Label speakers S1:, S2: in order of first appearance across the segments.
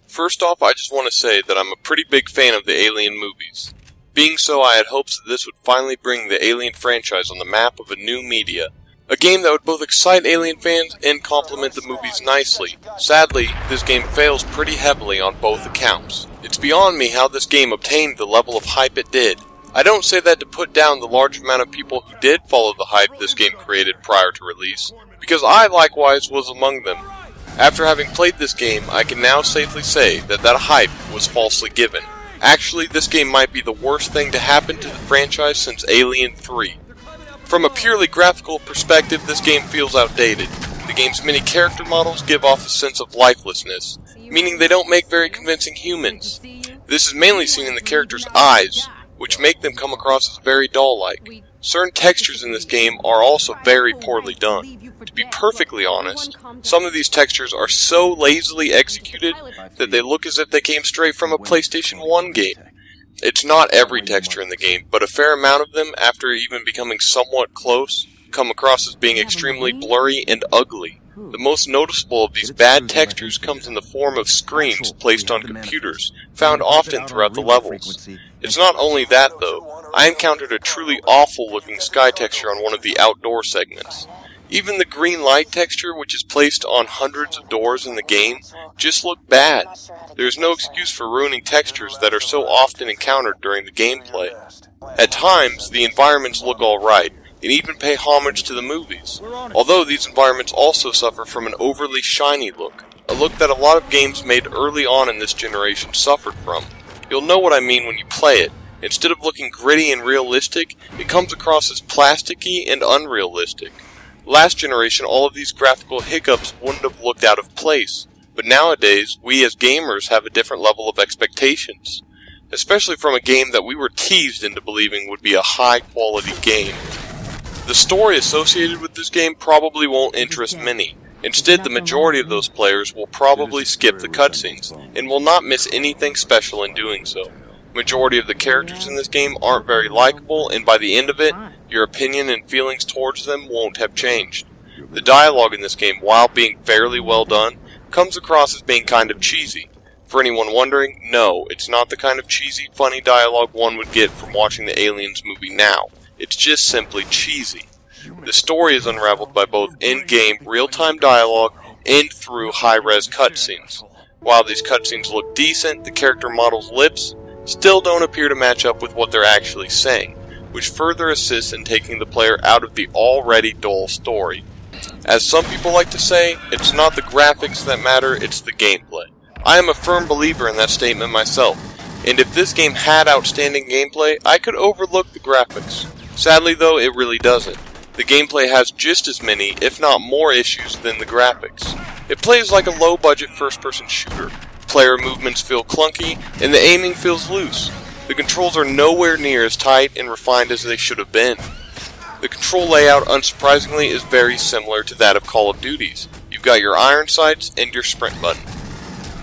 S1: First off, I just want to say that I'm a pretty big fan of the Alien movies. Being so, I had hopes that this would finally bring the Alien franchise on the map of a new media. A game that would both excite Alien fans and complement the movies nicely. Sadly, this game fails pretty heavily on both accounts. It's beyond me how this game obtained the level of hype it did. I don't say that to put down the large amount of people who did follow the hype this game created prior to release, because I likewise was among them. After having played this game, I can now safely say that that hype was falsely given. Actually, this game might be the worst thing to happen to the franchise since Alien 3. From a purely graphical perspective, this game feels outdated. The game's many character models give off a sense of lifelessness, meaning they don't make very convincing humans. This is mainly seen in the characters' eyes, which make them come across as very doll-like. Certain textures in this game are also very poorly done. To be perfectly honest, some of these textures are so lazily executed that they look as if they came straight from a PlayStation 1 game. It's not every texture in the game, but a fair amount of them, after even becoming somewhat close, come across as being extremely blurry and ugly. The most noticeable of these bad textures comes in the form of screens placed on computers, found often throughout the levels. It's not only that though, I encountered a truly awful looking sky texture on one of the outdoor segments. Even the green light texture, which is placed on hundreds of doors in the game, just looked bad. There is no excuse for ruining textures that are so often encountered during the gameplay. At times, the environments look alright, and even pay homage to the movies, although these environments also suffer from an overly shiny look, a look that a lot of games made early on in this generation suffered from. You'll know what I mean when you play it. Instead of looking gritty and realistic, it comes across as plasticky and unrealistic. Last generation, all of these graphical hiccups wouldn't have looked out of place, but nowadays, we as gamers have a different level of expectations, especially from a game that we were teased into believing would be a high-quality game. The story associated with this game probably won't interest many. Instead, the majority of those players will probably skip the cutscenes, and will not miss anything special in doing so. Majority of the characters in this game aren't very likable, and by the end of it, your opinion and feelings towards them won't have changed. The dialogue in this game, while being fairly well done, comes across as being kind of cheesy. For anyone wondering, no, it's not the kind of cheesy, funny dialogue one would get from watching the Aliens movie now. It's just simply cheesy. The story is unraveled by both in-game, real-time dialogue and through high-res cutscenes. While these cutscenes look decent, the character models' lips still don't appear to match up with what they're actually saying, which further assists in taking the player out of the already dull story. As some people like to say, it's not the graphics that matter, it's the gameplay. I am a firm believer in that statement myself, and if this game had outstanding gameplay, I could overlook the graphics. Sadly though, it really doesn't. The gameplay has just as many, if not more issues than the graphics. It plays like a low-budget first-person shooter. Player movements feel clunky, and the aiming feels loose. The controls are nowhere near as tight and refined as they should have been. The control layout, unsurprisingly, is very similar to that of Call of Duty's. You've got your iron sights and your sprint button.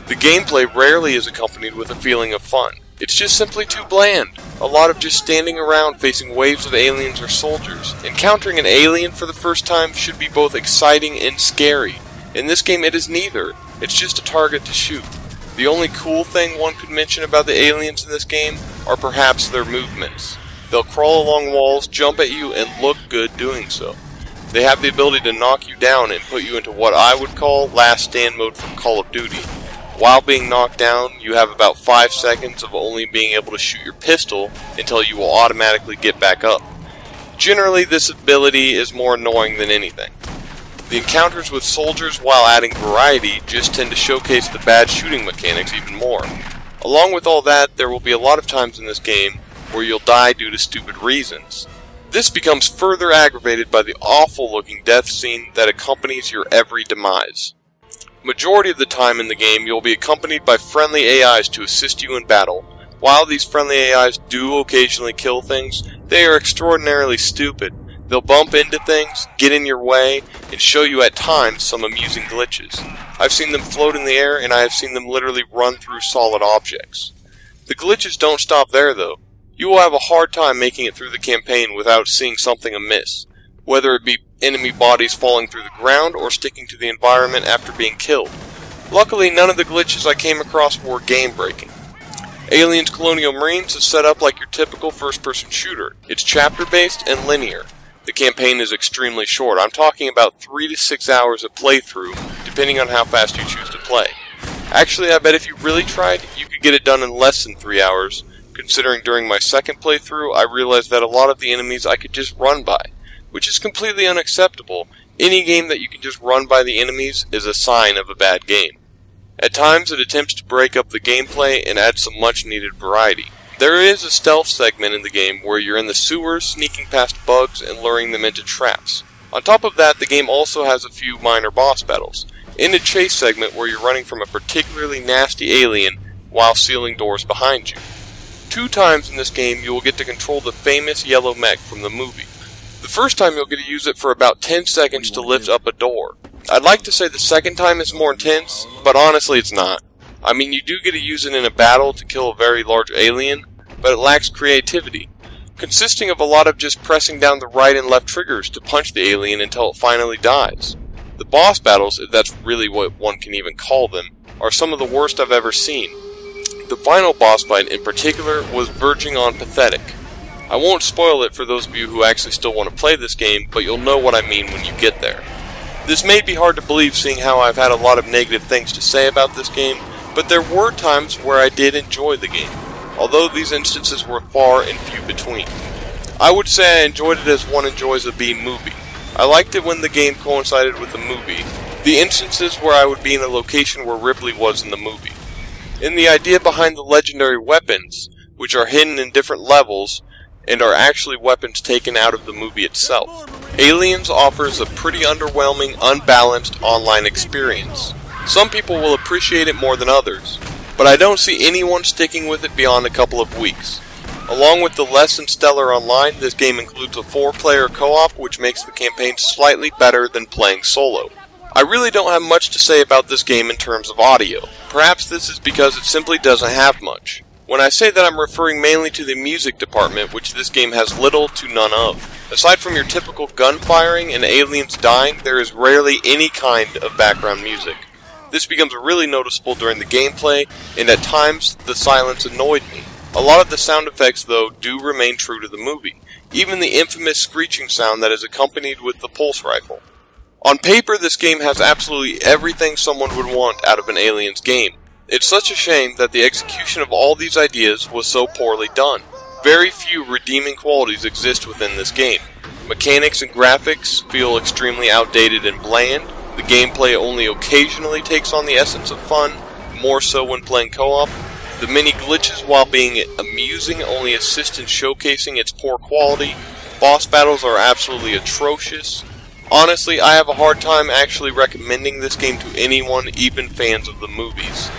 S1: The gameplay rarely is accompanied with a feeling of fun. It's just simply too bland. A lot of just standing around facing waves of aliens or soldiers. Encountering an alien for the first time should be both exciting and scary. In this game it is neither. It's just a target to shoot. The only cool thing one could mention about the aliens in this game are perhaps their movements. They'll crawl along walls, jump at you, and look good doing so. They have the ability to knock you down and put you into what I would call last stand mode from Call of Duty. While being knocked down, you have about 5 seconds of only being able to shoot your pistol until you will automatically get back up. Generally, this ability is more annoying than anything. The encounters with soldiers, while adding variety, just tend to showcase the bad shooting mechanics even more. Along with all that, there will be a lot of times in this game where you'll die due to stupid reasons. This becomes further aggravated by the awful looking death scene that accompanies your every demise. Majority of the time in the game, you'll be accompanied by friendly AIs to assist you in battle. While these friendly AIs do occasionally kill things, they are extraordinarily stupid. They'll bump into things, get in your way, and show you at times some amusing glitches. I've seen them float in the air, and I have seen them literally run through solid objects. The glitches don't stop there though. You will have a hard time making it through the campaign without seeing something amiss, whether it be enemy bodies falling through the ground or sticking to the environment after being killed. Luckily, none of the glitches I came across were game-breaking. Aliens Colonial Marines is set up like your typical first-person shooter. It's chapter-based and linear. The campaign is extremely short. I'm talking about 3 to 6 hours of playthrough, depending on how fast you choose to play. Actually, I bet if you really tried, you could get it done in less than 3 hours, considering during my second playthrough, I realized that a lot of the enemies I could just run by, which is completely unacceptable. Any game that you can just run by the enemies is a sign of a bad game. At times, it attempts to break up the gameplay and add some much-needed variety. There is a stealth segment in the game where you're in the sewers, sneaking past bugs and luring them into traps. On top of that, the game also has a few minor boss battles, and a chase segment where you're running from a particularly nasty alien while sealing doors behind you. 2 times in this game, you will get to control the famous yellow mech from the movie. The first time you'll get to use it for about 10 seconds to lift up a door. I'd like to say the second time is more intense, but honestly it's not. I mean, you do get to use it in a battle to kill a very large alien, but it lacks creativity, consisting of a lot of just pressing down the right and left triggers to punch the alien until it finally dies. The boss battles, if that's really what one can even call them, are some of the worst I've ever seen. The final boss fight in particular was verging on pathetic. I won't spoil it for those of you who actually still want to play this game, but you'll know what I mean when you get there. This may be hard to believe seeing how I've had a lot of negative things to say about this game, but there were times where I did enjoy the game, although these instances were far and few between. I would say I enjoyed it as one enjoys a B-movie. I liked it when the game coincided with the movie, the instances where I would be in a location where Ripley was in the movie. And the idea behind the legendary weapons, which are hidden in different levels, and are actually weapons taken out of the movie itself. Aliens offers a pretty underwhelming, unbalanced online experience. Some people will appreciate it more than others, but I don't see anyone sticking with it beyond a couple of weeks. Along with the less than stellar online, this game includes a 4-player co-op, which makes the campaign slightly better than playing solo. I really don't have much to say about this game in terms of audio. Perhaps this is because it simply doesn't have much. When I say that, I'm referring mainly to the music department, which this game has little to none of. Aside from your typical gunfiring and aliens dying, there is rarely any kind of background music. This becomes really noticeable during the gameplay, and at times, the silence annoyed me. A lot of the sound effects, though, do remain true to the movie, even the infamous screeching sound that is accompanied with the pulse rifle. On paper, this game has absolutely everything someone would want out of an Aliens game. It's such a shame that the execution of all these ideas was so poorly done. Very few redeeming qualities exist within this game. Mechanics and graphics feel extremely outdated and bland. The gameplay only occasionally takes on the essence of fun, more so when playing co-op. The many glitches, while being amusing, only assist in showcasing its poor quality. Boss battles are absolutely atrocious. Honestly, I have a hard time actually recommending this game to anyone, even fans of the movies.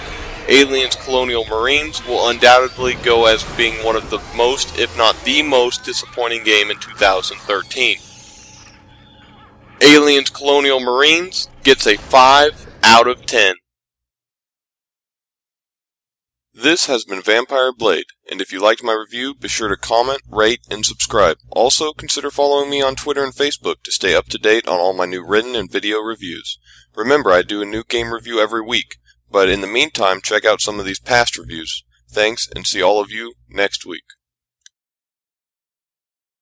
S1: Aliens Colonial Marines will undoubtedly go as being one of the most, if not the most, disappointing game in 2013. Aliens Colonial Marines gets a 5 out of 10. This has been Vampire Blade, and if you liked my review, be sure to comment, rate, and subscribe. Also, consider following me on Twitter and Facebook to stay up to date on all my new written and video reviews. Remember, I do a new game review every week, but in the meantime, check out some of these past reviews. Thanks, and see all of you next week.